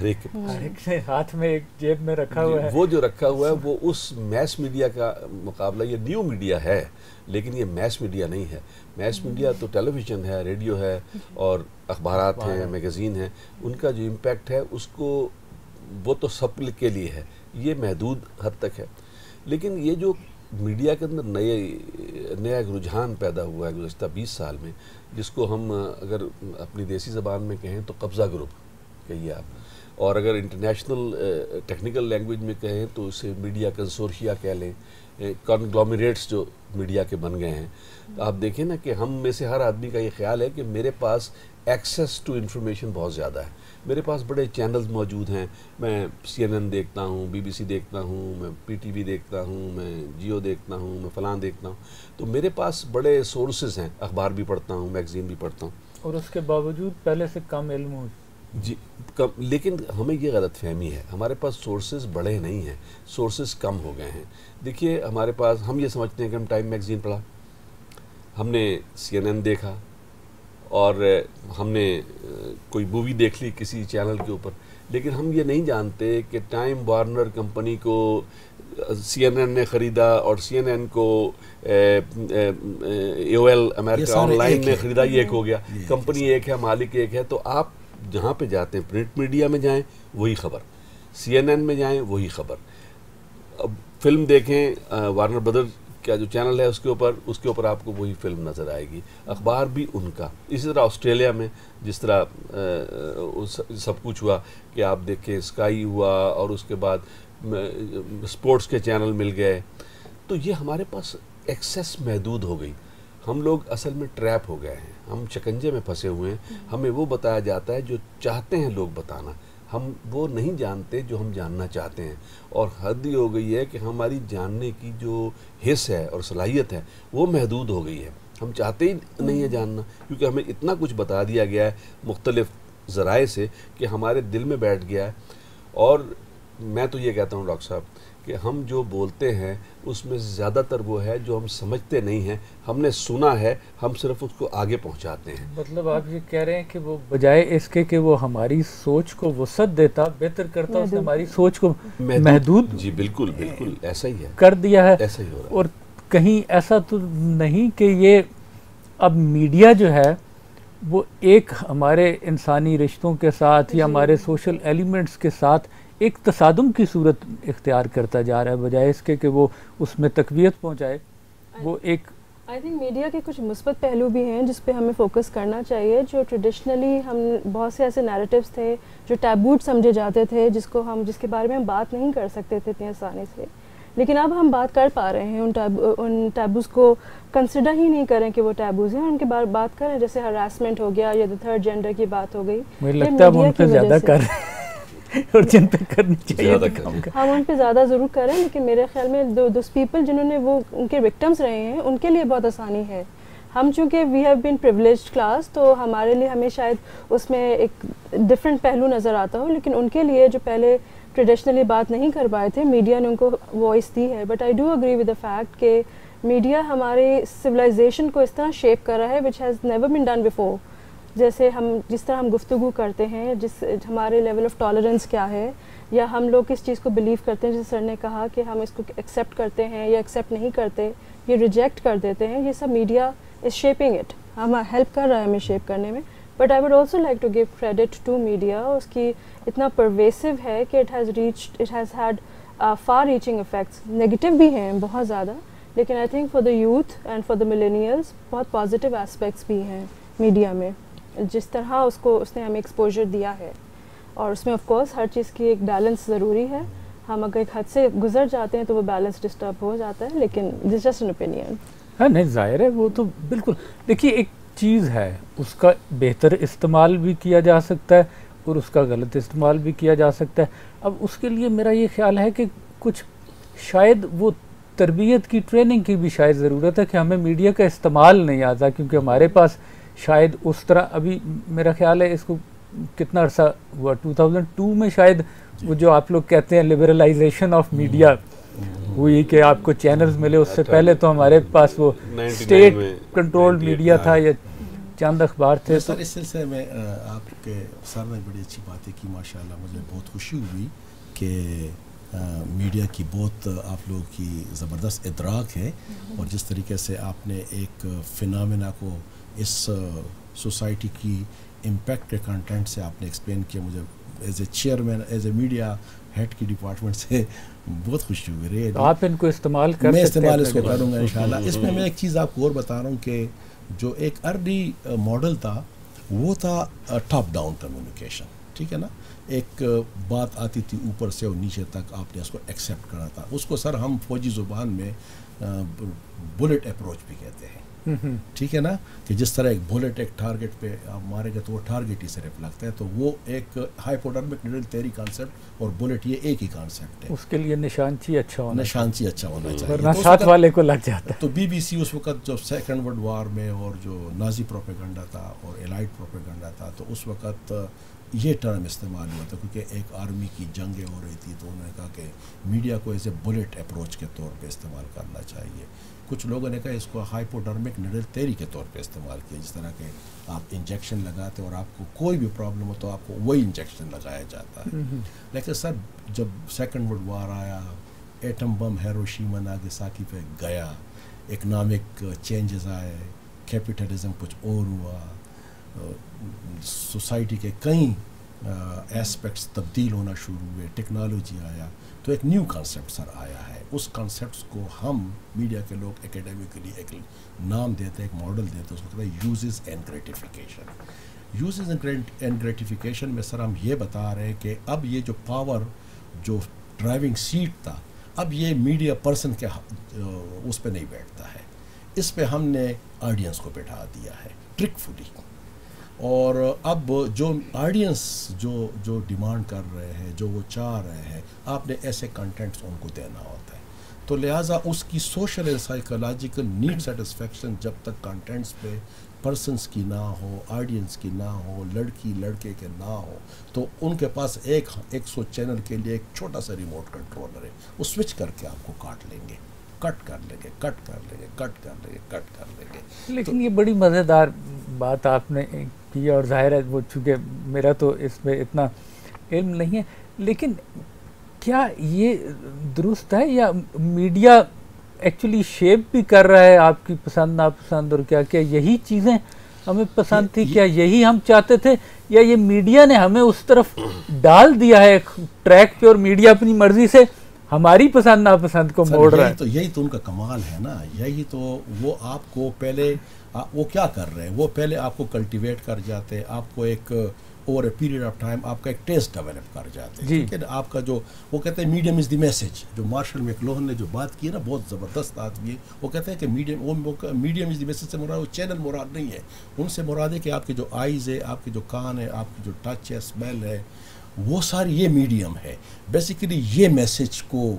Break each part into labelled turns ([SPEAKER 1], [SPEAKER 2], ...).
[SPEAKER 1] ہر ایک کے پاس،
[SPEAKER 2] ہر ایک سے ہاتھ میں ایک جیب میں رکھا ہوا ہے.
[SPEAKER 1] وہ جو رکھا ہوا ہے وہ اس میس میڈیا کا مقابلہ، یہ نیو میڈیا ہے لیکن یہ میس میڈیا نہیں ہے. میس میڈیا تو ٹیلی ویژن ہے، ریڈیو ہے اور اخبارات ہیں، میگزین ہیں، ان کا جو امپیکٹ ہے اس کو وہ تو سب کے لیے ہے، یہ محدود حد تک ہے. لیکن یہ جو میڈیا کے اندر نیا ایک رجحان پیدا ہوا ہے گزشتہ 20 سال میں، جس کو ہم اگر اپنی دیسی زبان میں کہیں تو قبضہ گروپ کہیے آپ، اور اگر انٹرنیشنل ٹیکنیکل لینگویج میں کہیں تو اسے میڈیا کنسورشیا کہہ لیں، کنگلومریٹس جو میڈیا کے بن گئے ہیں. تو آپ دیکھیں نا کہ ہم میں سے ہر آدمی کا یہ خیال ہے کہ میرے پاس ایکسیس ٹو انفارمیشن بہت زیادہ ہے، میرے پاس بڑے چینلز موجود ہیں، میں CNN دیکھتا ہوں، BBC دیکھتا ہوں، میں PTV دیکھتا ہوں، میں جیو دیکھتا ہوں، میں فلاں دیکھتا ہوں. تو میرے پاس بڑے سورسز ہیں، اخبار بھی پڑھتا ہوں، میگزین بھی پڑھتا ہوں.
[SPEAKER 2] اور اس کے باوجود پہلے سے کم علم ہو.
[SPEAKER 1] جی لیکن ہمیں یہ غلط فہمی ہے، ہمارے پاس سورسز بڑے نہیں ہیں، سورسز کم ہو گئے ہیں. دیکھیے ہمارے پاس، ہم یہ سمجھتے ہیں کہ ہم ٹائم میگزین پڑھا، ہم نے CNN دیکھا، اور ہم نے کوئی مووی دیکھ لی کسی چینل کے اوپر، لیکن ہم یہ نہیں جانتے کہ ٹائم وارنر کمپنی کو CNN نے خریدا اور CNN کو AOL امریکہ آن لائن نے خریدا. یہ ایک ہو گیا، کمپنی ایک ہے، مالک ایک ہے. تو آپ جہاں پہ جاتے ہیں، پرنٹ میڈیا میں جائیں وہی خبر، CNN میں جائیں وہی خبر. اب فلم دیکھیں وارنر بردر کا جو چینل ہے اس کے اوپر آپ کو وہی فلم نظر آئے گی. اخبار بھی ان کا. اسی طرح آسٹریلیا میں جس طرح سب کچھ ہوا کہ آپ دیکھیں اسکائی ہوا اور اس کے بعد اسپورٹس کے چینل مل گئے. تو یہ ہمارے پاس ایکسیس محدود ہو گئی. ہم لوگ اصل میں ٹریپ ہو گئے ہیں، ہم شکنجے میں پھنسے ہوئے ہیں. ہمیں وہ بتایا جاتا ہے جو چاہتے ہیں لوگ بتانا، ہم وہ نہیں جانتے جو ہم جاننا چاہتے ہیں. اور حد ہی ہو گئی ہے کہ ہماری جاننے کی جو حص ہے اور صلاحیت ہے وہ محدود ہو گئی ہے. ہم چاہتے ہی نہیں ہیں جاننا، کیونکہ ہمیں اتنا کچھ بتا دیا گیا ہے مختلف ذرائع سے کہ ہمارے دل میں بیٹھ گیا ہے. اور میں تو یہ کہتا ہوں ڈاکٹر صاحب کہ ہم جو بولتے ہیں اس میں زیادہ تر وہ ہے جو ہم سمجھتے نہیں ہیں، ہم نے سنا ہے، ہم صرف اس کو آگے پہنچاتے ہیں.
[SPEAKER 2] مطلب آپ یہ کہہ رہے ہیں کہ وہ بجائے اس کے کہ وہ ہماری سوچ کو وسعت دیتا، بہتر کرتا، اس نے ہماری سوچ کو محدود.
[SPEAKER 1] جی بالکل بالکل ایسا ہی ہے،
[SPEAKER 2] کر دیا ہے.
[SPEAKER 1] ایسا ہی ہو رہا ہے.
[SPEAKER 2] اور کہیں ایسا تو نہیں کہ یہ اب میڈیا جو ہے وہ ایک ہمارے انسانی رشتوں کے ساتھ یا ہمارے سوشل ایلیمنٹس کے ساتھ ایک تصادم کی صورت اختیار کرتا جا رہا ہے، بجائے اس کے کہ وہ اس میں تقویت پہنچائے. وہ ایک
[SPEAKER 3] آئی تھنک میڈیا کے کچھ مثبت پہلو بھی ہیں جس پہ ہمیں فوکس کرنا چاہیے. جو ٹریڈیشنلی ہم بہت سے ایسے نیریٹیوز تھے جو ٹیبوڈ سمجھے جاتے تھے، جس کے بارے میں ہم بات نہیں کر سکتے تھے اتنی آسانی سے، لیکن اب ہم بات کر پا رہے ہیں. ان ٹیبوز کو کنسیڈر ہی نہیں کریں کہ وہ ٹیبوز ہیں، ان کے بارے بات کریں. جیسے ہراسمنٹ ہو گیا یا تھرڈ جینڈر کی بات ہو گئی،
[SPEAKER 2] مجھے لگتا ہے ان پہ زیادہ کر اور جن پہ کرنی چاہیے
[SPEAKER 3] ہم ان پہ زیادہ ضرور کریں. لیکن میرے خیال میں دوز پیپل جنہوں نے وہ ان کے وکٹمس رہے ہیں ان کے لیے بہت آسانی ہے. ہم چونکہ we have been privileged class, تو ہمارے لیے ہمیں شاید اس میں ایک ڈفرینٹ پہلو نظر آتا ہو، لیکن ان کے لیے جو پہلے ٹریڈیشنلی بات نہیں کر پائے تھے، میڈیا نے ان کو وائس دی ہے. But I do agree with the fact کہ میڈیا ہمارے سویلائزیشن کو اس طرح شیپ کر رہا ہے which has never been done before. جیسے جس طرح ہم گفتگو کرتے ہیں، ہمارے لیول آف ٹالرنس کیا ہے، یا ہم لوگ کس چیز کو بلیو کرتے ہیں. جیسے سر نے کہا کہ ہم اس کو ایکسیپٹ کرتے ہیں یا ایکسیپٹ نہیں کرتے، یہ ریجیکٹ کر دیتے ہیں، یہ سب میڈیا از شیپنگ اٹ. ہم ہیلپ کر رہا ہے ہمیں شیپ کرنے میں. But I would also like to give credit to media. اس کی اتنا پرویسو ہے کہ it has had far reaching effects. Negative بھی ہیں بہت زیادہ، لیکن I think for the youth and for the millennials بہت پازیٹیو اسپیکٹس بھی ہیں میڈیا میں. جس طرح اس نے ہمیں ایکسپوجر دیا ہے، اور اس میں آف کورس ہر چیز کی ایک بیلنس ضروری ہے. ہم اگر ایک حد سے گزر جاتے ہیں تو وہ بیلنس ڈسٹرب ہو جاتا ہے، لیکن دس جسٹ این اوپینین.
[SPEAKER 2] ہاں نہیں، ظاہر ہے وہ تو بالکل. دیکھیے ایک چیز ہے، اس کا بہتر استعمال بھی کیا جا سکتا ہے اور اس کا غلط استعمال بھی کیا جا سکتا ہے. اب اس کے لیے میرا یہ خیال ہے کہ کچھ شاید وہ تربیت کی، ٹریننگ کی بھی شاید ضرورت ہے کہ ہمیں میڈیا کا استعمال نہیں آتا، کیونکہ ہمارے پاس شاید اس طرح ابھی میرا خیال ہے اس کو کتنا عرصہ ہوا، 2002 میں شاید وہ جو آپ لوگ کہتے ہیں لبرلائزیشن آف میڈیا ہوئی کہ آپ کو چینلز ملے. اس سے پہلے تو ہمارے پاس وہ اسٹیٹ کنٹرولڈ میڈیا تھا. چند اخبار تھے.
[SPEAKER 4] سر اس سلسلے میں آپ کے سر نے بڑی اچھی باتیں کی ماشاءاللہ. مجھے بہت خوشی ہوئی کہ میڈیا کی بہت آپ لوگوں کی زبردست ادراک ہے, اور جس طریقے سے آپ نے ایک فنامنا کو اس سوسائٹی کی امپیکٹ کے کنٹینٹ سے آپ نے ایکسپلین کیا. مجھے as a chairman, as a media had کی ڈپارٹمنٹ سے بہت خوشی ہوئی رہی ہے.
[SPEAKER 2] آپ ان کو استعمال کر
[SPEAKER 4] میں
[SPEAKER 2] سکتے ہیں.
[SPEAKER 4] استعمال اس کو کروں گا انشاءاللہ. اس میں ایک چیز آپ کو اور بتا رہا ہوں کہ جو ایک ارلی ماڈل تھا وہ تھا ٹاپ ڈاؤن کمیونیکیشن, ٹھیک ہے نا. ایک بات آتی تھی اوپر سے اور نیچے تک, آپ نے اس کو ایکسیپٹ کرنا تھا. اس کو سر ہم فوجی زبان میں بلٹ اپروچ بھی کہتے ہیں, ٹھیک ہے نا, کہ جس طرح ایک بلٹ ایک ٹارگٹ پہ آپ مارے گا تو وہ ٹارگٹ ہی صرف لگتا ہے. تو وہ ایک ہائپوڈرمک نیڈل تھیوری کانسیپٹ اور بلٹ یہ ایک ہی کانسیپٹ ہے.
[SPEAKER 2] اس کے لیے نشانچی اچھا ہونا
[SPEAKER 4] چاہیے,
[SPEAKER 2] ورنہ ساتھ والے کو لگ جاتا ہے.
[SPEAKER 4] تو بی بی سی اس وقت جو سیکنڈ ورلڈ وار میں اور جو نازی پروپیگنڈا تھا اور الائٹ پروپیگنڈا تھا, تو اس وقت یہ ٹرم استعمال ہوا تھا کیونکہ ایک آرمی کی جنگیں ہو رہی تھی. تو انہوں نے کہا کہ میڈیا کو ایز اے بلٹ اپروچ کے طور پہ استعمال کرنا چاہیے. کچھ لوگوں نے کہا اس کو ہائپوڈرمک نیڈل تھیوری کے طور پہ استعمال کیا, جس طرح کہ آپ انجیکشن لگاتے اور آپ کو کوئی بھی پرابلم ہو تو آپ کو وہی انجیکشن لگایا جاتا ہے. لیکن سر جب سیکنڈ ورلڈ وار آیا, ایٹم بم ہیروشیما ناگاساکی پہ گیا, اکنامک چینجز آئے, کیپٹلزم کچھ اور ہوا, سوسائٹی کے کئی ایسپیکٹس تبدیل ہونا شروع ہوئے, ٹیکنالوجی آیا, تو ایک نیو کانسیپٹ سر آیا ہے. اس کانسیپٹس کو ہم میڈیا کے لوگ اکیڈیمکلی ایک نام دیتے ہیں, ایک ماڈل دیتے ہیں, اس کو کہتے ہیں uses and gratification. Uses and gratification میں سر ہم یہ بتا رہے ہیں کہ اب یہ جو پاور جو ڈرائیونگ سیٹ تھا, اب یہ میڈیا پرسن کے اس پہ نہیں بیٹھتا ہے, اس پہ ہم نے آڈینس کو بٹھا دیا ہے ٹرک فلی. اور اب جو آڈینس جو ڈیمانڈ کر رہے ہیں, جو وہ چاہ رہے ہیں, آپ نے ایسے کنٹینٹس ان کو دینا ہوتا ہے. تو لہٰذا اس کی social and psychological need satisfaction جب تک کنٹینٹس پہ پرسنس کی نہ ہو, آڈینس کی نہ ہو, لڑکی لڑکے کے نہ ہو, تو ان کے پاس 100 چینل کے لیے ایک چھوٹا سا ریموٹ کنٹرولر ہے, وہ سوئچ کر کے آپ کو کاٹ لیں گے, کٹ کر لیں گے, کٹ کر لیں گے, کٹ کر لیں گے, کٹ کر لیں گے.
[SPEAKER 2] لیکن یہ بڑی مزیدار بات آپ نے کی, اور ظاہر ہے وہ چونکہ میرا تو اس میں اتنا علم نہیں ہے, لیکن کیا یہ درست ہے یا میڈیا ایکچولی شیپ بھی کر رہا ہے آپ کی پسند ناپسند, اور کیا یہی چیزیں ہمیں پسند تھی, کیا یہی ہم چاہتے تھے, یا یہ میڈیا نے ہمیں اس طرف ڈال دیا ہے ٹریک پہ, اور میڈیا اپنی مرضی سے ہماری پسند ناپسند کو موڑ رہا ہے؟
[SPEAKER 4] تو یہی تو ان کا کمال ہے نا. یہی تو وہ آپ کو پہلے وہ کیا کر رہے ہیں, وہ پہلے آپ کو کلٹیویٹ کر جاتے ہیں, آپ کو ایک over a period of time آپ کا ایک ٹیسٹ ڈیولپ کر جاتے ہیں, ٹھیک ہے. آپ کا جو وہ کہتے ہیں میڈیم از دی میسج, جو مارشل میکلوہن نے جو بات کی ہے نا, بہت زبردست آدمی ہے. وہ کہتے ہیں کہ میڈیم از دی میسج سے مراد وہ چینل مراد نہیں ہے, ان سے مراد ہے کہ آپ کے جو آئیز ہے, آپ کے جو کان ہے, آپ کی جو ٹچ ہے, اسمیل ہے, وہ ساری یہ میڈیم ہے. بیسیکلی یہ میسج کو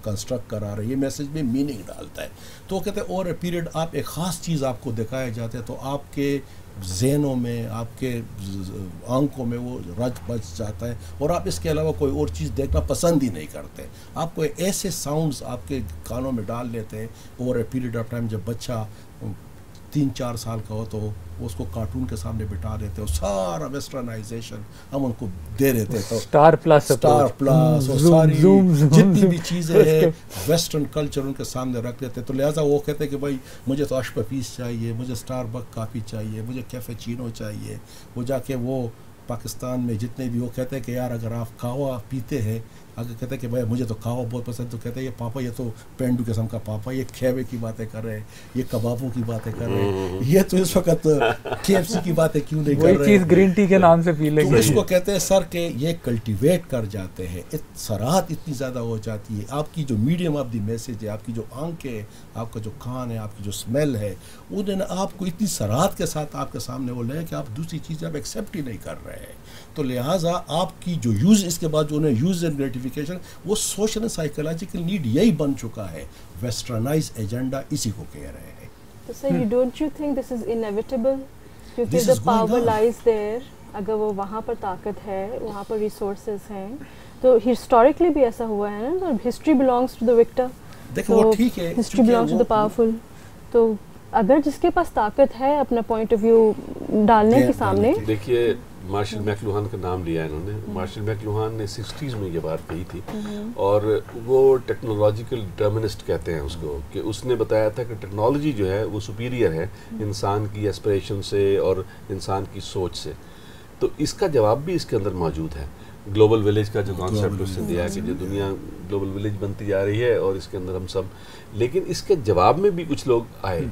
[SPEAKER 4] کنسٹرکٹ کرا رہا ہے, یہ میسج میں میننگ ڈالتا ہے. تو وہ کہتے ہیں اوور اے پیریڈ آپ ایک خاص چیز آپ کو دکھایا جاتا ہے, تو آپ کے ذہنوں میں, آپ کے آنکھوں میں وہ رچ بچ جاتا ہے, اور آپ اس کے علاوہ کوئی اور چیز دیکھنا پسند ہی نہیں کرتے. آپ کو ایسے ساؤنڈز آپ کے کانوں میں ڈال لیتے ہیں over a period of time. جب بچہ 3-4 سال کا ہو تو اس کو کارٹون کے سامنے بٹھا دیتے, اور سارا ویسٹرنائزیشن ہم ان کو دے دیتے. تو اسٹار پلس اور ساری جتنی بھی چیزیں ہیں ویسٹرن کلچر ان کے سامنے رکھ دیتے. تو لہٰذا وہ کہتے ہیں کہ بھائی مجھے تو اشپپیس چاہیے, مجھے اسٹار بک کافی چاہیے, مجھے کیفے چینو چاہیے. وہ جا کے وہ پاکستان میں جتنے بھی, وہ کہتے ہیں کہ یار اگر آپ قہوہ پیتے ہیں, اگر کہتے ہیں کہ بھائی مجھے تو قہوہ بہت پسند, تو کہتے ہیں یہ پاپا, یہ تو پینڈو قسم کا پاپا, یہ کھیوے کی باتیں کر رہے ہیں, یہ کبابوں کی باتیں کر رہے ہیں, یہ تو اس وقت KFC کی باتیں کیوں نہیں کر رہے ہیں,
[SPEAKER 2] وہی چیز گرین ٹی کے نام سے پی لیں گے.
[SPEAKER 4] تو اس کو کہتے ہیں سر کہ یہ کلٹیویٹ کر جاتے ہیں, سراحت اتنی زیادہ ہو جاتی ہے. آپ کی جو میڈیم آف دی میسج ہے, آپ کی جو آنکھیں ہے, آپ کا جو کان ہے, آپ کی جو اسمیل ہے, انہوں نے آپ کو اتنی سراحت کے ساتھ آپ کے سامنے وہ لے کہ آپ دوسری چیزیں آپ ایکسیپٹ ہی نہیں کر رہے ہیں. تو لہٰذا آپ کی جو یوز, اس کے بعد جو انہیں یوز اینڈ گریٹیفیکیشن, وہ سوشل اینڈ سائیکولوجیکل نیڈ یہی بن چکا ہے. ویسٹرنائز ایجنڈا اسی کو کہہ رہے ہیں.
[SPEAKER 3] تو sir don't you think this is inevitable, کیونکہ دا پاور لائز دیر, اگر وہ وہاں پر طاقت ہے, وہاں پر ریسورسز ہیں, تو ہسٹوریکلی بھی ایسا ہوا ہے نا, history belongs to the victor.
[SPEAKER 4] دیکھو وہ ٹھیک ہے,
[SPEAKER 3] history belongs to the powerful. تو اگر جس کے پاس طاقت ہے اپنا پوائنٹ آف ویو ڈالنے کے سامنے.
[SPEAKER 1] دیکھیے مارشل میک لوہان کا نام لیا انہوں نے. مارشل میک لوہان نے 60s میں یہ بات کہی تھی, اور وہ ٹیکنالوجیکل ڈٹرمنسٹ کہتے ہیں اس کو, کہ اس نے بتایا تھا کہ ٹیکنالوجی جو ہے وہ سپیریئر ہے انسان کی ایسپریشن سے اور انسان کی سوچ سے. تو اس کا جواب بھی اس کے اندر موجود ہے. گلوبل ولیج کا جو کانسیپٹ اس نے دیا ہے کہ جو دنیا گلوبل ولیج بنتی جا رہی ہے اور اس کے اندر ہم سب, لیکن اس کے جواب میں بھی کچھ لوگ آئے.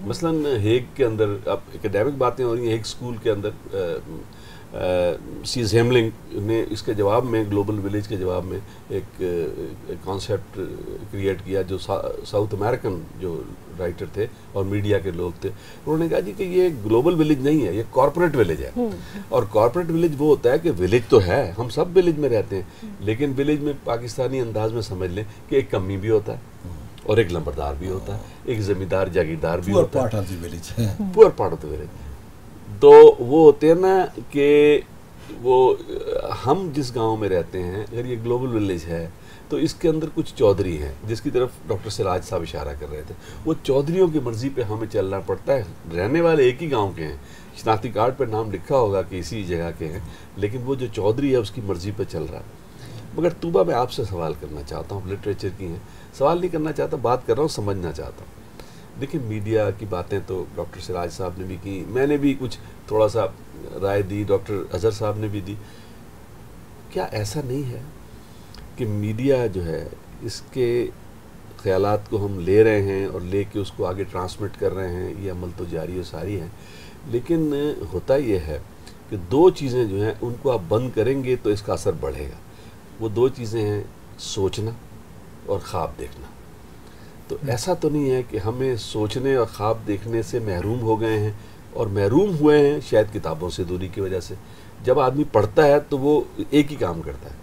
[SPEAKER 1] مثلاً ہیگ کے اندر, اب اکیڈیمک باتیں ہو رہی ہیں, ہیگ اسکول کے اندر سیز ہیملنگ نے اس کے جواب میں, گلوبل ولیج کے جواب میں ایک کانسیپٹ کریٹ کیا, جو ساؤتھ امریکن جو رائٹر تھے اور میڈیا کے لوگ تھے. انہوں نے کہا جی کہ یہ گلوبل ولیج نہیں ہے, یہ کارپوریٹ ولیج ہے. اور کارپوریٹ ولیج وہ ہوتا ہے کہ ولیج تو ہے, ہم سب ولیج میں رہتے ہیں, لیکن ولیج میں پاکستانی انداز میں سمجھ لیں کہ ایک کمی بھی ہوتا ہے اور ایک لمبردار بھی ہوتا ہے, ایک زمیندار جاگیردار بھی ہوتا ہے, پور پارٹ آف دی ولیج. تو وہ ہوتے ہیں نا کہ وہ ہم جس گاؤں میں رہتے ہیں, اگر یہ گلوبل ولیج ہے تو اس کے اندر کچھ چودھری ہیں, جس کی طرف ڈاکٹر سراج صاحب اشارہ کر رہے تھے. وہ چودھریوں کی مرضی پہ ہمیں چلنا پڑتا ہے. رہنے والے ایک ہی گاؤں کے ہیں, شناختی کارڈ پہ نام لکھا ہوگا کہ اسی جگہ کے ہیں, لیکن وہ جو چودھری ہے اس کی مرضی پہ چل رہا ہے. مگر طوبہ میں آپ سے سوال کرنا چاہتا ہوں, لٹریچر کی ہیں, سوال نہیں کرنا چاہتا, بات کر رہا ہوں, سمجھنا چاہتا ہوں. دیکھیں میڈیا کی باتیں تو ڈاکٹر سراج صاحب نے بھی کی, میں نے بھی کچھ تھوڑا سا رائے دی, ڈاکٹر اظہر صاحب نے بھی دی. کیا ایسا نہیں ہے کہ میڈیا جو ہے اس کے خیالات کو ہم لے رہے ہیں اور لے کے اس کو آگے ٹرانسمٹ کر رہے ہیں, یہ عمل تو جاری و ساری ہے, لیکن ہوتا یہ ہے کہ دو چیزیں جو ہیں ان کو آپ بند کریں گے تو اس کا اثر بڑھے گا. وہ دو چیزیں ہیں سوچنا اور خواب دیکھنا. تو ایسا تو نہیں ہے کہ ہمیں سوچنے اور خواب دیکھنے سے محروم ہو گئے ہیں, اور محروم ہوئے ہیں شاید کتابوں سے دوری کی وجہ سے. جب آدمی پڑھتا ہے تو وہ ایک ہی کام کرتا ہے,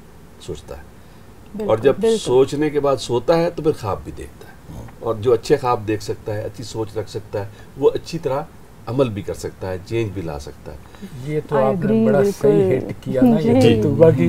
[SPEAKER 1] سوچتا ہے, اور جب سوچنے کے بعد سوتا ہے تو پھر خواب بھی دیکھتا ہے. اور جو اچھے خواب دیکھ سکتا ہے, اچھی سوچ رکھ سکتا ہے, وہ اچھی طرح عمل بھی کر سکتا ہے, چینج بھی لا سکتا ہے.
[SPEAKER 2] یہ تو آپ نے بڑا صحیح ہٹ کیا نا, یہ طوبہ کی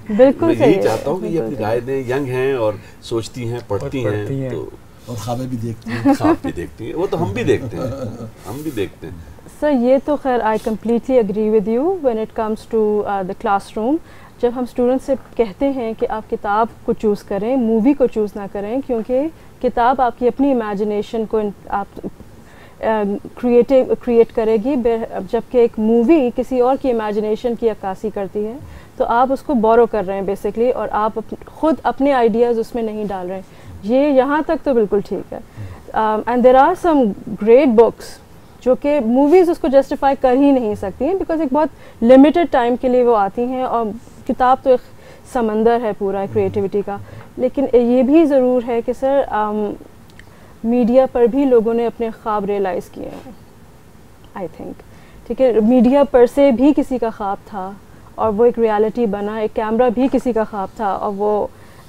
[SPEAKER 3] بالکل
[SPEAKER 1] میں یہی چاہتا ہوں کہ یہ اپنی رائے دیں, ینگ ہیں اور سوچتی ہیں, پڑھتی ہیں, تو
[SPEAKER 4] اور خوابیں بھی دیکھتی ہیں.
[SPEAKER 1] خواب بھی دیکھتی ہیں, وہ تو ہم بھی دیکھتے ہیں, ہم بھی دیکھتے ہیں.
[SPEAKER 3] سر یہ تو خیر I completely agree with you when it comes to the classroom. جب ہم اسٹوڈنٹ سے کہتے ہیں کہ آپ کتاب کو چوز کریں, مووی کو چوز نہ کریں, کیونکہ کتاب آپ کی اپنی امیجنیشن کو آپ کریٹ کرے گی, جبکہ ایک مووی کسی اور کی امیجنیشن کی عکاسی کرتی ہے. تو آپ اس کو بورو کر رہے ہیں بیسکلی, اور آپ خود اپنے آئیڈیاز اس میں نہیں ڈال رہے ہیں. یہ یہاں تک تو بالکل ٹھیک ہے. And there are some great books جو کہ موویز اس کو جسٹیفائی کر ہی نہیں سکتی ہیں, بیکاز ایک بہت لمیٹڈ ٹائم کے لیے وہ آتی ہیں, اور کتاب تو ایک سمندر ہے پورا کریٹیوٹی کا. لیکن یہ بھی ضرور ہے کہ سر میڈیا پر بھی لوگوں نے اپنے خواب ریئلائز کیے ہیں, آئی تھنک. ٹھیک ہے, میڈیا پر سے بھی کسی کا خواب تھا اور وہ ایک ریالٹی بنا, ایک کیمرہ بھی کسی کا خواب تھا اور وہ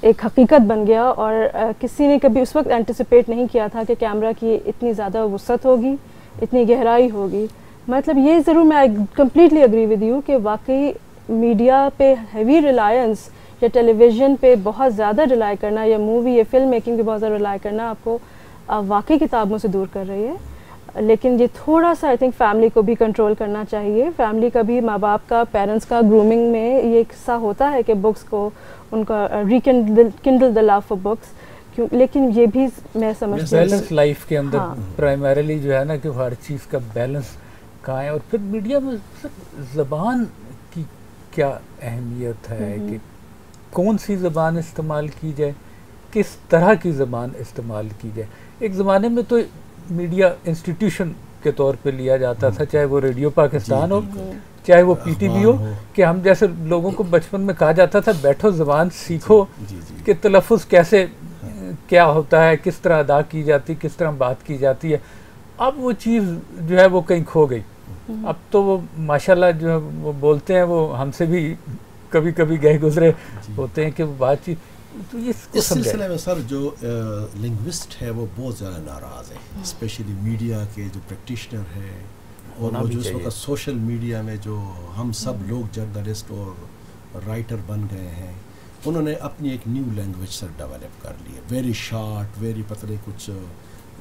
[SPEAKER 3] ایک حقیقت بن گیا. اور کسی نے کبھی اس وقت اینٹیسپیٹ نہیں کیا تھا کہ کیمرہ کی اتنی زیادہ وسعت ہوگی, اتنی گہرائی ہوگی. مطلب یہ ضرور میں کمپلیٹلی اگری ود یو کہ واقعی میڈیا پہ ہیوی ریلائنس, یا ٹیلی ویژن پہ بہت زیادہ ریلائی کرنا, یا مووی یا فلم میکنگ پہ بہت زیادہ ریلائی کرنا آپ کو واقعی کتابوں سے دور کر رہی ہے. لیکن یہ تھوڑا سا آئی تھنک فیملی کو بھی کنٹرول کرنا چاہیے. فیملی کا بھی, ماں باپ کا, پیرنٹس کا گرومنگ میں یہ ایک حصہ ہوتا ہے کہ بکس کو ان کا ریکنڈل دا لو فار بکس. لیکن یہ بھی میں سمجھتی ہوں
[SPEAKER 2] بیلنس لائف کے اندر پرائمریلی جو ہے نا کہ ہر چیز کا بیلنس کہاں ہے. اور پھر میڈیا میں زبان کی کیا اہمیت ہے کہ کون سی زبان استعمال کی جائے, کس طرح کی زبان استعمال کی جائے. ایک زمانے میں تو میڈیا انسٹیٹیوشن کے طور پہ لیا جاتا تھا, چاہے وہ ریڈیو پاکستان ہو, چاہے وہ پی ٹی وی ہو, کہ ہم جیسے لوگوں کو بچپن میں کہا جاتا تھا بیٹھو زبان سیکھو کہ تلفظ کیسے کیا ہوتا ہے, کس طرح ادا کی جاتی, کس طرح بات کی جاتی ہے. اب وہ چیز جو ہے وہ کہیں کھو گئی. اب تو وہ ماشاءاللہ جو ہے وہ بولتے ہیں, وہ ہم سے بھی کبھی کبھی گئے گزرے ہوتے ہیں کہ وہ بات چیت. تو
[SPEAKER 4] اس سلسلے میں سر جو لنگوسٹ ہے وہ بہت زیادہ ناراض ہے, اسپیشلی میڈیا کے جو پریکٹیشنر ہے, اور وہ جو اس وقت سوشل میڈیا میں جو ہم سب لوگ جرنلسٹ اور رائٹر بن گئے ہیں, انہوں نے اپنی ایک نیو لینگویج سر ڈیولپ کر لی ہے, ویری شارٹ, ویری پتلے, کچھ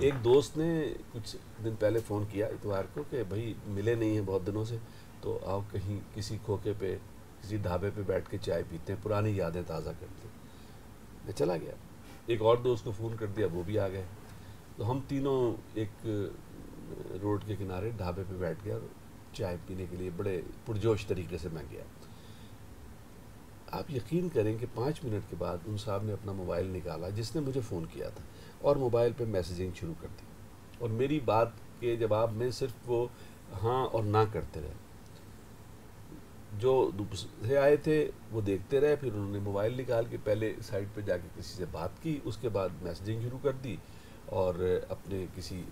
[SPEAKER 1] ایک دوست نے کچھ دن پہلے فون کیا اتوار کو کہ بھائی ملے نہیں ہیں بہت دنوں سے، تو آؤ کہیں کسی کھوکے پہ کسی ڈھابے پہ بیٹھ کے چائے پیتے ہیں، پرانی یادیں تازہ کرتے ہیں۔ میں چلا گیا، ایک اور دوست کو فون کر دیا، وہ بھی آ گئے، تو ہم تینوں ایک روڈ کے کنارے ڈھابے پہ بیٹھ گئے اور چائے پینے کے لیے بڑے پرجوش طریقے سے میں گیا۔ آپ یقین کریں کہ 5 منٹ کے بعد ان صاحب نے اپنا موبائل نکالا جس نے مجھے فون کیا تھا، اور موبائل پہ میسیجنگ شروع کر دی، اور میری بات کے جواب میں صرف وہ ہاں اور نہ کرتے رہے۔ جو دوسرے آئے تھے وہ دیکھتے رہے، پھر انہوں نے موبائل نکال کے پہلے سائڈ پہ جا کے کسی سے بات کی، اس کے بعد میسیجنگ شروع کر دی، اور اپنے کسی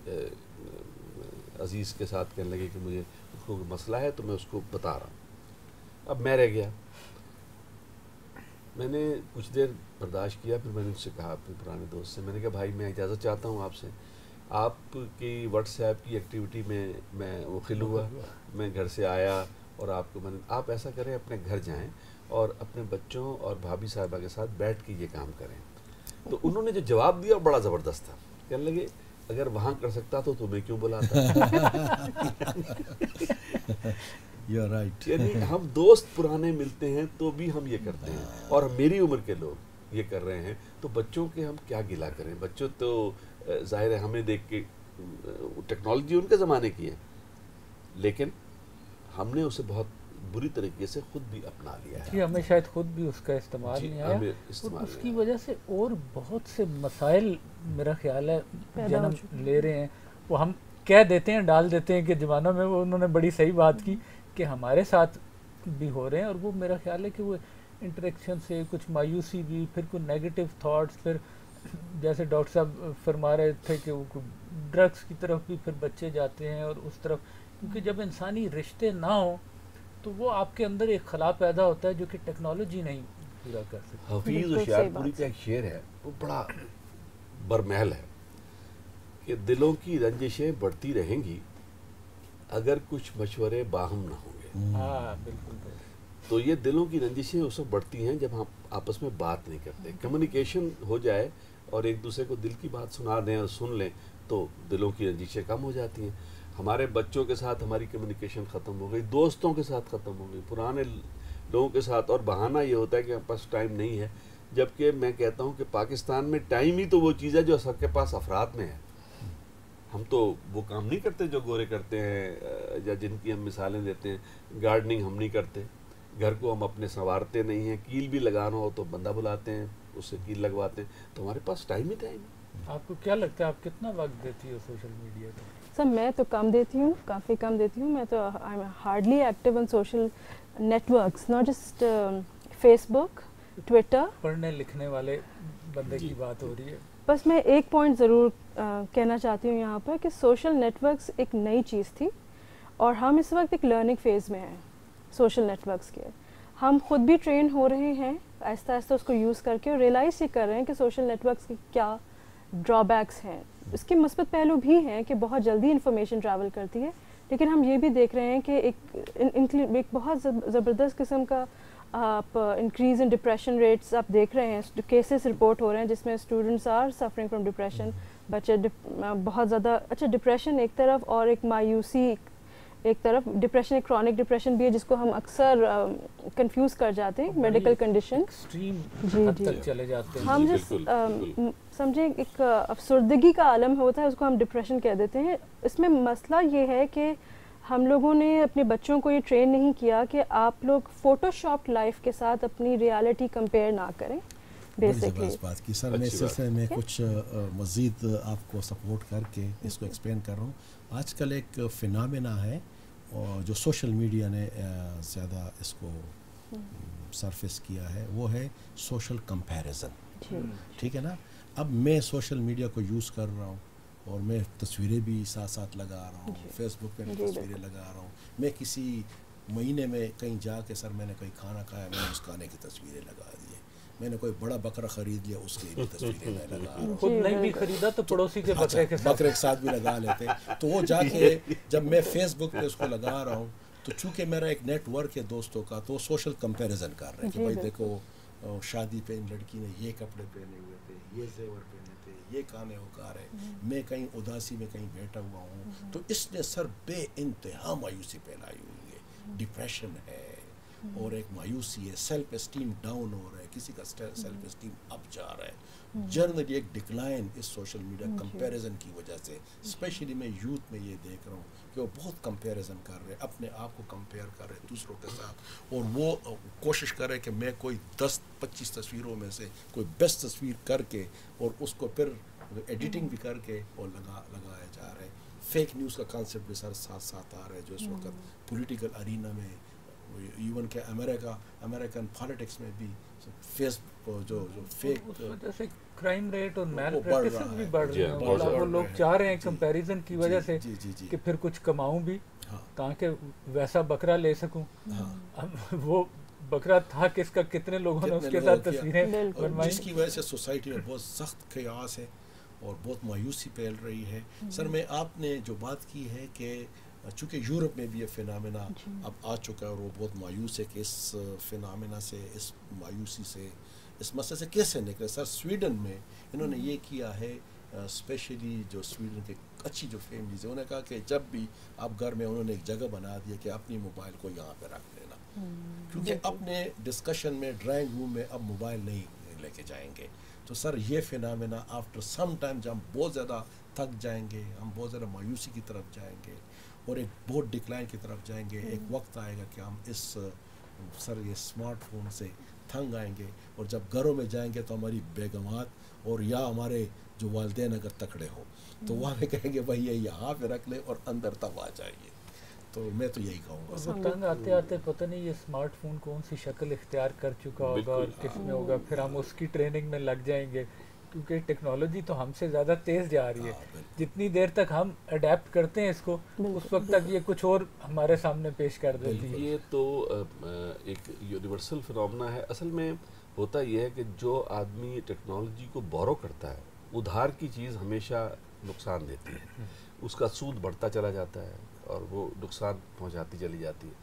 [SPEAKER 1] عزیز کے ساتھ کہنے لگے کہ مجھے اس کو مسئلہ ہے تو میں اس کو بتا رہا ہوں۔ اب میں رہ گیا، میں نے کچھ دیر برداشت کیا، پھر میں نے اس سے کہا اپنے پرانے دوست سے، میں نے کہا بھائی میں اجازت چاہتا ہوں آپ سے، آپ کی واٹس ایپ کی ایکٹیویٹی میں مخل ہوا، میں گھر سے آیا اور آپ ایسا کریں اپنے گھر جائیں اور اپنے بچوں اور بھابھی صاحبہ کے ساتھ بیٹھ کے یہ کام کریں۔ تو انہوں نے جو جواب دیا بڑا زبردست تھا، کہنے لگے اگر وہاں کر سکتا تو تمہیں کیوں بلاتا؟ یعنی ہم دوست پرانے ملتے ہیں تو بھی ہم یہ کرتے ہیں، اور میری عمر کے لوگ یہ کر رہے ہیں، تو بچوں کے ہم کیا گلہ کریں؟ بچوں تو ظاہر ہے ہمیں دیکھ کے ٹیکنالوجی ان کے زمانے کی ہے، لیکن ہم نے اسے بہت بری طریقے سے خود بھی اپنا لیا ہے۔
[SPEAKER 2] جی ہمیں شاید خود بھی اس کا استعمال نہیں آیا، اور اس کی وجہ سے اور بہت سے مسائل میرا خیال ہے جنم لے رہے ہیں۔ وہ ہم کہہ دیتے ہیں، ڈال دیتے ہیں کہ زمانوں میں وہ انہوں نے بڑی صحیح بات کی کہ ہمارے ساتھ بھی ہو رہے ہیں، اور وہ میرا خیال ہے کہ وہ انٹریکشن سے کچھ مایوسی بھی، پھر کوئی نیگیٹو تھاٹس، پھر جیسے ڈاکٹر صاحب فرما رہے تھے کہ وہ ڈرگس کی طرف بھی پھر بچے جاتے ہیں، اور اس طرف، کیونکہ جب انسانی رشتے نہ ہوں تو وہ آپ کے اندر ایک خلا پیدا ہوتا ہے جو کہ ٹیکنالوجی نہیں پورا کر سکتی۔
[SPEAKER 1] حفیظ ہوشیار پوری کا ایک شعر ہے، وہ بڑا برمحل ہے کہ دلوں کی رنجشیں بڑھتی رہیں گی اگر کچھ مشورے باہم نہ ہوں گے۔
[SPEAKER 2] ہاں بالکل۔
[SPEAKER 1] تو یہ دلوں کی رنجشیں اس وقت بڑھتی ہیں جب ہم آپس میں بات نہیں کرتے، کمیونیکیشن ہو جائے اور ایک دوسرے کو دل کی بات سنا دیں اور سن لیں تو دلوں کی رنجشیں کم ہو جاتی ہیں۔ ہمارے بچوں کے ساتھ ہماری کمیونیکیشن ختم ہو گئی، دوستوں کے ساتھ ختم ہو گئی، پرانے لوگوں کے ساتھ، اور بہانہ یہ ہوتا ہے کہ ہمارے پاس ٹائم نہیں ہے، جبکہ میں کہتا ہوں کہ پاکستان میں ٹائم ہی تو وہ چیز ہے جو سب کے پاس افراد میں ہے۔ ہم تو وہ کام نہیں کرتے جو گورے کرتے ہیں، یا جن کی ہم مثالیں دیتے ہیں۔ گارڈننگ ہم نہیں کرتے، گھر کو ہم اپنے سنوارتے نہیں ہیں، کیل بھی لگانا ہو تو بندہ بلاتے ہیں، اس سے کیل لگواتے ہیں، تو ہمارے پاس ٹائم ہی ٹائم ہے۔
[SPEAKER 2] آپ کو کیا لگتا ہے آپ کتنا وقت دیتی ہو سوشل میڈیا پہ؟
[SPEAKER 3] سر میں تو کم دیتی ہوں، کافی کم دیتی ہوں۔ میں تو I am hardly active on social networks, not just Facebook, Twitter.
[SPEAKER 2] پڑھنے لکھنے والے بندے کی بات ہو رہی ہے۔
[SPEAKER 3] بس میں ایک پوائنٹ ضرور کہنا چاہتی ہوں یہاں پر کہ سوشل نیٹ ورکس ایک نئی چیز تھی، اور ہم اس وقت ایک لرننگ فیز میں ہیں سوشل نیٹ ورکس کے۔ ہم خود بھی ٹرین ہو رہے ہیں آہستہ آہستہ اس کو یوز کر کے، اور ریئلائز یہ کر رہے ہیں کہ سوشل نیٹ ورکس کے کیا ڈرا بیکس ہیں۔ اس کے مثبت پہلو بھی ہیں کہ بہت جلدی انفارمیشن ٹریول کرتی ہے، لیکن ہم یہ بھی دیکھ رہے ہیں کہ ایک بہت زبردست قسم کا آپ انکریز ان ڈپریشن ریٹس آپ دیکھ رہے ہیں، کیسز رپورٹ ہو رہے ہیں جس میں students are suffering from depression, بچے بہت زیادہ، اچھا ڈپریشن ایک طرف اور ایک مایوسی ایک طرف، ڈپریشن ایک کرونک ڈپریشن بھی ہے جس کو ہم اکثر کنفیوز کر جاتے ہیں میڈیکل کنڈیشن،
[SPEAKER 2] حد تک چلے جاتے ہیں۔
[SPEAKER 3] ہم جس سمجھیں ایک افسردگی کا عالم ہوتا ہے اس کو ہم ڈپریشن کہہ دیتے ہیں۔ اس میں مسئلہ یہ ہے کہ ہم لوگوں نے اپنے بچوں کو یہ ٹرین نہیں کیا کہ آپ لوگ فوٹو شاپ لائف کے ساتھ اپنی ریالٹی کمپیئر نہ کریں۔
[SPEAKER 4] بیسکلی بات کی سر، میں اس سلسلے میں کچھ مزید آپ کو سپورٹ کر کے اس کو ایکسپلین کر رہا ہوں۔ آج کل ایک فینامنا ہے اور جو سوشل میڈیا نے زیادہ اس کو سرفیس کیا ہے، وہ ہے سوشل کمپیریزن۔ ٹھیک ہے نا؟ اب میں سوشل میڈیا کو یوز کر رہا ہوں اور میں تصویریں بھی ساتھ ساتھ لگا رہا ہوں، فیس بک پہ میں تصویریں لگا رہا ہوں، میں کسی مہینے میں کہیں جا کے سر میں نے کوئی کھانا کھایا، میں نے اس کھانے کی تصویریں لگا دی، میں نے کوئی بڑا بکرا خرید لیا اس کی بھی تصویریں میں لگا رہا ہوں،
[SPEAKER 2] خود نہیں بھی خریدا تو پڑوسی کے بکرے کے
[SPEAKER 4] ساتھ بھی لگا لیتے۔ تو وہ جا کے جب میں فیس بک پہ اس کو لگا رہا ہوں تو چونکہ میرا ایک نیٹ ورک ہے دوستوں کا، تو وہ سوشل کمپیریزن کر رہے ہیں کہ بھائی دیکھو شادی پہ ان لڑکی نے یہ کپڑے پہنے ہوئے تھے, یہ زیور پہنے تھے, یہ کانے وکار ہے, میں کہیں اداسی میں کہیں بیٹھا ہوا ہوں. تو اس نے سر بے انتہا مایوسی پھیلائی ہوئی ہے. ڈپریشن ہے اور ایک مایوسی ہے, سیلف اسٹیم ڈاؤن ہو رہا ہے, کسی کا سیلف اسٹیم اپ جا رہا ہے. جنرلی ایک ڈکلائن اس سوشل میڈیا کمپیریزن کی وجہ سے, اسپیشلی میں یوتھ میں یہ دیکھ رہا ہوں کہ وہ بہت کمپیریزن کر رہے ہیں, اپنے آپ کو کمپیئر کر رہے ہیں دوسروں کے ساتھ, اور وہ کوشش کر رہے کہ میں کوئی 10-25 تصویروں میں سے کوئی بیسٹ تصویر کر کے اور اس کو پھر ایڈیٹنگ بھی کر کے اور لگایا جا رہا ہے. فیک نیوز کا کانسیپٹ بھی سر ساتھ آ رہا ہے جو اس وقت پولیٹیکل ارینا میں, ایون کہ امریکن پالیٹکس میں بھی فیس جو فیک
[SPEAKER 2] وجہ سے کرائم ریٹ اور میل پریکٹسز بھی بڑھ رہے ہیں. وہ لوگ چاہ رہے ہیں کمپیریزن کی وجہ سے کہ پھر کچھ کماؤں بھی تاکہ ویسا بکرا لے سکوں. اب وہ بکرا تھا کس کا, کتنے لوگوں نے اس کے ساتھ تصویریں بنوائی,
[SPEAKER 4] جس کی وجہ سے سوسائٹی میں بہت سخت قیاس ہے اور بہت مایوسی پھیل رہی ہے. سر میں آپ نے جو بات کی ہے کہ چونکہ یورپ میں بھی یہ فینامنا اب آ چکا ہے اور وہ بہت مایوس ہے کہ اس فینامنا سے, اس مایوسی سے, اس مسئلے سے کیسے نکلے. سر سویڈن میں انہوں نے یہ کیا ہے, اسپیشلی جو سویڈن کے اچھی جو فیملیز ہیں انہوں نے کہا کہ جب بھی آپ گھر میں, انہوں نے ایک جگہ بنا دیا کہ اپنی موبائل کو یہاں پہ رکھ لینا, کیونکہ اپنے ڈسکشن میں ڈرائنگ روم میں اب موبائل نہیں لے کے جائیں گے. تو سر یہ فینامنا آفٹر سم ٹائم جب ہم بہت زیادہ تھک جائیں گے, ہم بہت زیادہ مایوسی کی طرف جائیں گے اور ایک بہت ڈکلائن کی طرف جائیں گے, ایک وقت آئے گا کہ ہم اس سر یہ اسمارٹ فون سے تھنگ آئیں گے, اور جب گھروں میں جائیں گے تو ہماری بیگمات اور یا ہمارے جو والدین اگر تکڑے ہوں تو وہ ہمیں کہیں گے بھائی یہ یہاں پہ رکھ لیں اور اندر تب آ جائیے. تو میں تو یہی کہوں گا.
[SPEAKER 2] تنگ آتے آتے پتہ نہیں یہ اسمارٹ فون کون سی شکل اختیار کر چکا ہوگا اور کس میں ہوگا, پھر ہم اس کی ٹریننگ میں لگ جائیں گے, کیونکہ ٹیکنالوجی تو ہم سے زیادہ تیز جا رہی ہے. جتنی دیر تک ہم اڈیپٹ کرتے ہیں اس کو, اس وقت تک یہ کچھ اور ہمارے سامنے پیش کر دیتی ہے.
[SPEAKER 1] یہ تو ایک یونیورسل فنومنا ہے. اصل میں ہوتا یہ ہے کہ جو آدمی ٹیکنالوجی کو بورو کرتا ہے, ادھار کی چیز ہمیشہ نقصان دیتی ہے, اس کا سود بڑھتا چلا جاتا ہے اور وہ نقصان پہنچاتی چلی جاتی ہے.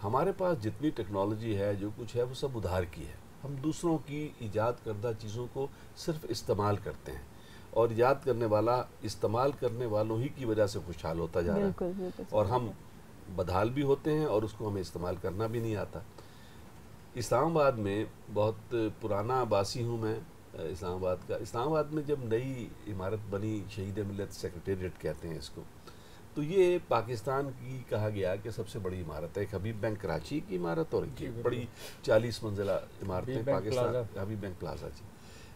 [SPEAKER 1] ہمارے پاس جتنی ٹیکنالوجی ہے, جو کچھ ہے, وہ سب ادھار کی ہے. ہم دوسروں کی ایجاد کردہ چیزوں کو صرف استعمال کرتے ہیں, اور ایجاد کرنے والا استعمال کرنے والوں ہی کی وجہ سے خوشحال ہوتا جا رہا ہے, اور ہم بدحال بھی ہوتے ہیں اور اس کو ہمیں استعمال کرنا بھی نہیں آتا. اسلام آباد میں بہت پرانا باسی ہوں میں اسلام آباد کا. اسلام آباد میں جب نئی عمارت بنی, شہید ملت سیکریٹریٹ کہتے ہیں اس کو, تو یہ پاکستان کی کہا گیا کہ سب سے بڑی عمارت ہے. ایک حبیب بینک کراچی کی عمارت اور ایک بڑی 40 منزلہ عمارتیں پاکستان, حبیب بینک پلازا جی.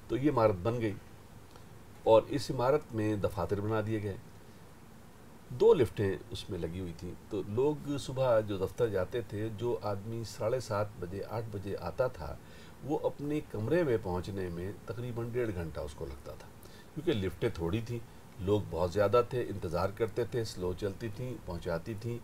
[SPEAKER 1] تو یہ عمارت بن گئی اور اس عمارت میں دفاتر بنا دیے گئے. 2 لفٹیں اس میں لگی ہوئی تھیں. تو لوگ صبح جو دفتر جاتے تھے, جو آدمی 7:30 بجے 8 بجے آتا تھا, وہ اپنے کمرے میں پہنچنے میں تقریباً 1.5 گھنٹہ اس کو لگتا تھا, کیونکہ لفٹیں تھوڑی تھیں, لوگ بہت زیادہ تھے, انتظار کرتے تھے, سلو چلتی تھیں, پہنچاتی تھیں.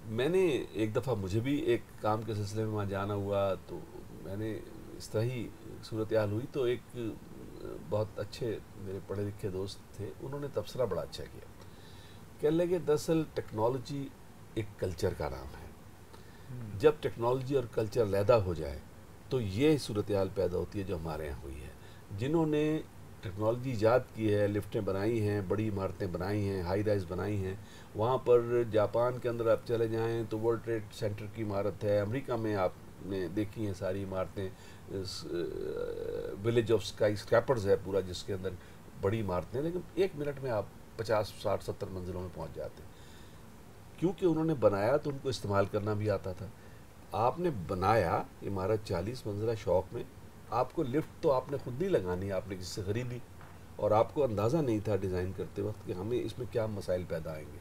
[SPEAKER 1] میں نے ایک دفعہ مجھے بھی ایک کام کے سلسلے میں وہاں جانا ہوا, تو میں نے اس طرح ہی صورتحال ہوئی, تو ایک بہت اچھے میرے پڑھے لکھے دوست تھے, انہوں نے تبصرہ بڑا اچھا کیا. کہنے لگے دراصل ٹیکنالوجی ایک کلچر کا نام ہے. جب ٹیکنالوجی اور کلچر علیحدہ ہو جائے تو یہ صورتحال پیدا ہوتی ہے جو ہمارے یہاں ہوئی ہے. جنہوں نے ٹیکنالوجی ایجاد کی ہے, لفٹیں بنائی ہیں, بڑی عمارتیں بنائی ہیں, ہائی رائز بنائی ہیں, وہاں پر جاپان کے اندر آپ چلے جائیں تو ورلڈ ٹریڈ سینٹر کی عمارت ہے, امریکہ میں آپ نے دیکھی ہیں ساری عمارتیں, ولیج آف اسکائی اسکریپرز ہے پورا, جس کے اندر بڑی عمارتیں, لیکن 1 منٹ میں آپ 50, 60, 70 منزلوں میں پہنچ جاتے ہیں. کیونکہ انہوں نے بنایا تو ان کو استعمال کرنا بھی آتا تھا. آپ نے بنایا عمارت 40 منزلہ شوق میں, آپ کو لفٹ تو آپ نے خود نہیں لگانی, آپ نے کسی سے خریدی, اور آپ کو اندازہ نہیں تھا ڈیزائن کرتے وقت کہ ہمیں اس میں کیا مسائل پیدا آئیں گے.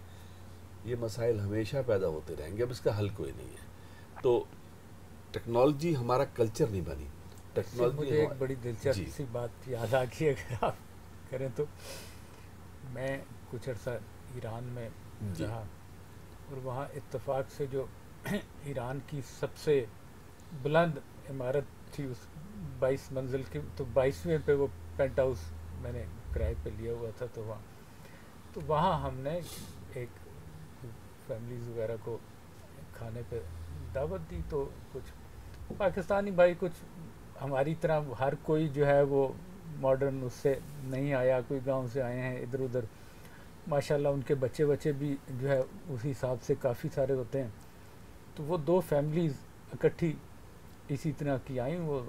[SPEAKER 1] یہ مسائل ہمیشہ پیدا ہوتے رہیں گے, اب اس کا حل کوئی نہیں ہے. تو ٹیکنالوجی ہمارا کلچر نہیں بنی. ٹیکنالوجی
[SPEAKER 2] مجھے ایک بڑی دلچسپ سی بات یاد آ گئی, اگر آپ کریں تو. میں کچھ عرصہ ایران میں رہا, اور وہاں اتفاق سے جو ایران کی سب سے بلند عمارت تھی, اس 22 منزل کی, تو 22ویں پہ وہ پینٹ ہاؤس میں نے کرائے پہ لیا ہوا تھا. تو وہاں ہم نے ایک فیملیز وغیرہ کو کھانے پہ دعوت دی, تو کچھ پاکستانی بھائی کچھ ہماری طرح ہر کوئی جو ہے وہ ماڈرن اس سے نہیں آیا, کوئی گاؤں سے آئے ہیں ادھر ادھر, ماشاءاللہ ان کے بچے بھی جو ہے اسی حساب سے کافی سارے ہوتے ہیں. تو وہ 2 فیملیز اکٹھی اسی طرح کی آئیں, وہ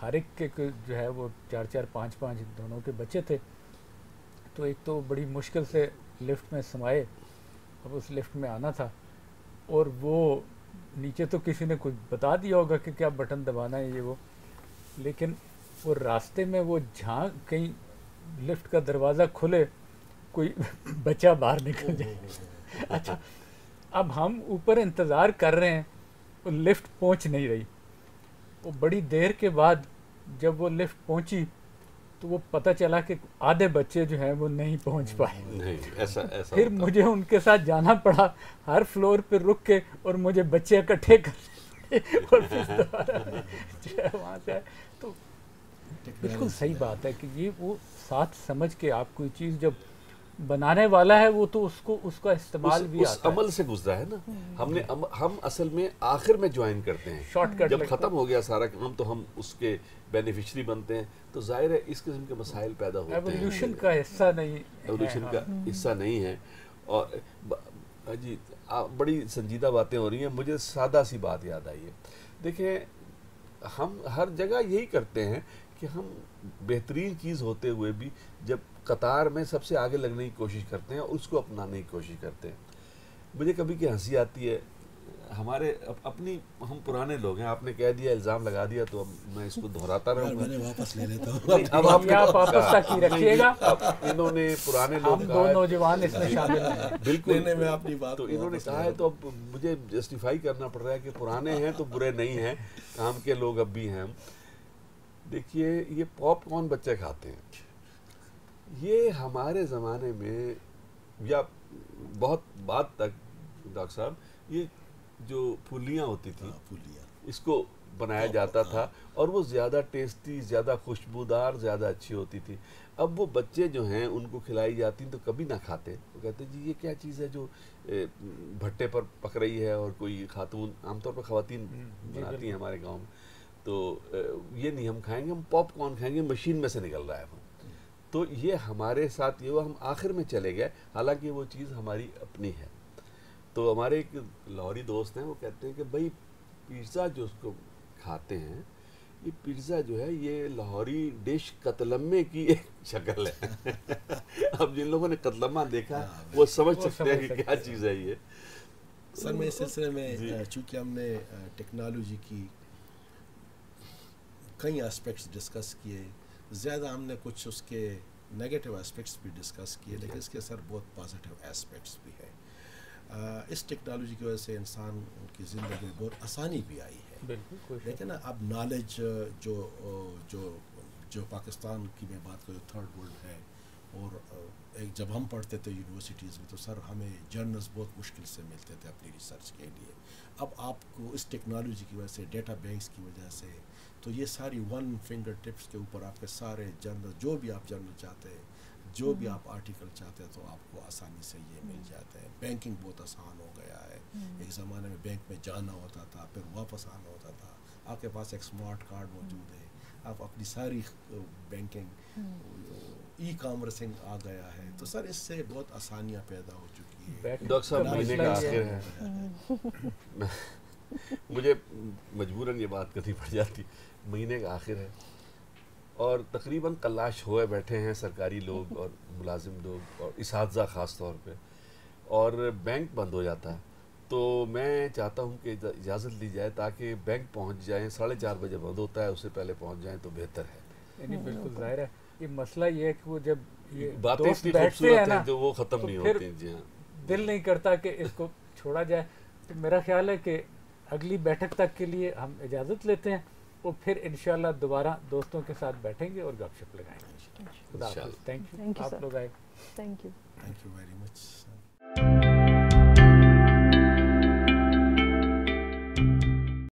[SPEAKER 2] ہر ایک کے جو ہے وہ 4 5 دونوں کے بچے تھے. تو ایک تو بڑی مشکل سے لفٹ میں سمائے, اب اس لفٹ میں آنا تھا, اور وہ نیچے تو کسی نے کچھ بتا دیا ہوگا کہ کیا بٹن دبانا ہے یہ وہ, لیکن وہ راستے میں وہ جھانک کہیں لفٹ کا دروازہ کھلے کوئی بچہ باہر نکل جائے. اچھا اب ہم اوپر انتظار کر رہے ہیں, وہ لفٹ پہنچ نہیں رہی. وہ بڑی دیر کے بعد جب وہ لفٹ پہنچی تو وہ پتہ چلا کہ آدھے بچے جو ہیں وہ نہیں پہنچ پائے.
[SPEAKER 1] ایسا
[SPEAKER 2] پھر مجھے ان کے ساتھ جانا پڑا ہر فلور پہ رک کے, اور مجھے بچے اکٹھے کر اور پھر دوبارہ جو ہے وہاں سے. تو بالکل صحیح بات ہے کہ یہ وہ ساتھ سمجھ کے آپ کوئی چیز جب بنانے والا ہے وہ تو اس کا استعمال بھی
[SPEAKER 1] اس عمل سے گزرا ہے نا. ہم اصل میں آخر میں جوائن کرتے ہیں,
[SPEAKER 2] شارٹ کٹ
[SPEAKER 1] جب ختم ہو گیا سارا کام تو ہم اس کے بینیفیشری بنتے ہیں. تو ظاہر ہے اس قسم کے مسائل پیدا ہوتے ہیں.
[SPEAKER 2] ایولیوشن کا حصہ نہیں,
[SPEAKER 1] ایولیوشن کا حصہ نہیں ہے. اور جی بڑی سنجیدہ باتیں ہو رہی ہیں. مجھے سادہ سی بات یاد آئی ہے. دیکھیں ہم ہر جگہ یہی کرتے ہیں کہ ہم بہترین چیز ہوتے ہوئے بھی جب قطار میں سب سے آگے لگنے کی کوشش کرتے ہیں اور اس کو اپنانے کی کوشش کرتے ہیں. مجھے کبھی کہ ہنسی آتی ہے. ہمارے اپنی ہم پرانے لوگ ہیں, آپ نے کہہ دیا, الزام لگا دیا, تو اب میں اس کو دہراتا رہوں گا.
[SPEAKER 4] میں واپس لے لیتا ہوں.
[SPEAKER 1] اب آپ
[SPEAKER 2] واپس تک ہی رکھیے گا.
[SPEAKER 1] انہوں نے پرانے لوگ,
[SPEAKER 2] ہم 2 نوجوان اس میں شامل ہیں.
[SPEAKER 1] بالکل
[SPEAKER 4] میں اپنی بات
[SPEAKER 1] تو انہوں نے کہا ہے, تو اب مجھے جسٹیفائی کرنا پڑ رہا ہے کہ پرانے ہیں تو برے نہیں ہیں, کام کے لوگ اب بھی ہیں. دیکھیے یہ پاپ کارن بچے کھاتے ہیں, یہ ہمارے زمانے میں یا بہت بعد تک ڈاکٹر صاحب یہ جو پھلیاں ہوتی تھیں اس کو بنایا جاتا تھا, اور وہ زیادہ ٹیسٹی, زیادہ خوشبودار, زیادہ اچھی ہوتی تھی. اب وہ بچے جو ہیں ان کو کھلائی جاتی ہیں تو کبھی نہ کھاتے. وہ کہتے ہیں جی یہ کیا چیز ہے جو بھٹے پر پک رہی ہے, اور کوئی خاتون, عام طور پر خواتین بناتی ہیں ہمارے گاؤں میں, تو یہ نہیں ہم کھائیں گے, ہم پاپ کارن کھائیں گے, مشین میں سے نکل رہا ہے وہ. تو یہ ہمارے ساتھ یہ ہوا, ہم آخر میں چلے گئے, حالانکہ وہ چیز ہماری اپنی ہے. تو ہمارے ایک لاہوری دوست ہیں, وہ کہتے ہیں کہ بھائی پیزا جو اس کو کھاتے ہیں, یہ پیزا جو ہے یہ لاہوری ڈش قتلمے کی ایک شکل ہے. اب جن لوگوں نے قتلمہ دیکھا وہ سمجھ سکتے ہیں کہ کیا چیز ہے یہ.
[SPEAKER 4] سر میں اس سلسلے میں چونکہ ہم نے ٹیکنالوجی کی کئی اسپیکٹس ڈسکس کیے, زیادہ ہم نے کچھ اس کے نیگیٹو اسپیکٹس بھی ڈسکس کیے, لیکن اس کے سر بہت پازیٹیو اسپیکٹس بھی ہیں. اس ٹیکنالوجی کی وجہ سے انسان کی زندگی میں بہت آسانی بھی آئی ہے. لیکن اب نالج جو پاکستان کی میں بات کروں, 3rd ورلڈ ہے, اور ایک جب ہم پڑھتے تھے یونیورسٹیز میں تو سر ہمیں جرنلز بہت مشکل سے ملتے تھے اپنی ریسرچ کے لیے. اب آپ کو اس ٹیکنالوجی کی وجہ سے, ڈیٹا بینکس کی وجہ سے, تو یہ ساری 1 فنگر ٹپس کے اوپر آپ کے سارے جرنل, جو بھی آپ جرنل چاہتے ہیں, جو بھی آپ آرٹیکل چاہتے ہیں, تو آپ کو آسانی سے یہ مل جاتا ہے. بینکنگ بہت آسان ہو گیا ہے. ایک زمانے میں بینک میں جانا ہوتا تھا, پھر واپس آنا ہوتا تھا. آپ کے پاس ایک اسمارٹ کارڈ موجود ہے, آپ اپنی ساری بینکنگ, ای کامرسنگ آ گیا ہے. تو سر اس سے بہت آسانیاں پیدا ہو چکی ہے.
[SPEAKER 1] ڈاکٹر صاحب مہینے کا آخر ہے, مجھے مجبوراً یہ بات کرنی پڑ جاتی, مہینے کا آخر ہے اور تقریباً کلاش ہوئے بیٹھے ہیں سرکاری لوگ اور ملازم لوگ اور اساتذہ خاص طور پہ, اور بینک بند ہو جاتا ہے. تو میں چاہتا ہوں کہ اجازت لی جائے تاکہ بینک پہنچ جائیں. 4:30 بجے بند ہوتا ہے, اس سے پہلے پہنچ جائیں تو بہتر ہے.
[SPEAKER 2] یعنی بالکل ظاہر ہے یہ مسئلہ یہ ہے کہ وہ جب یہ
[SPEAKER 1] باتیں
[SPEAKER 2] دوست
[SPEAKER 1] اتنی
[SPEAKER 2] بیٹھتے
[SPEAKER 1] خوبصورت
[SPEAKER 2] ہیں نا,
[SPEAKER 1] ہیں جو وہ ختم نہیں
[SPEAKER 2] پھر
[SPEAKER 1] ہوتی. جی ہاں,
[SPEAKER 2] دل نہیں کرتا کہ اس کو چھوڑا جائے. تو میرا خیال ہے کہ اگلی بیٹھک تک کے لیے ہم اجازت لیتے ہیں, اور پھر انشاءاللہ دوبارہ دوستوں کے ساتھ بیٹھیں گے اور گپ شپ لگائیں گے. خدا حافظ. تھینک یو آپ لوگ آئے.
[SPEAKER 3] Thank you
[SPEAKER 4] very much.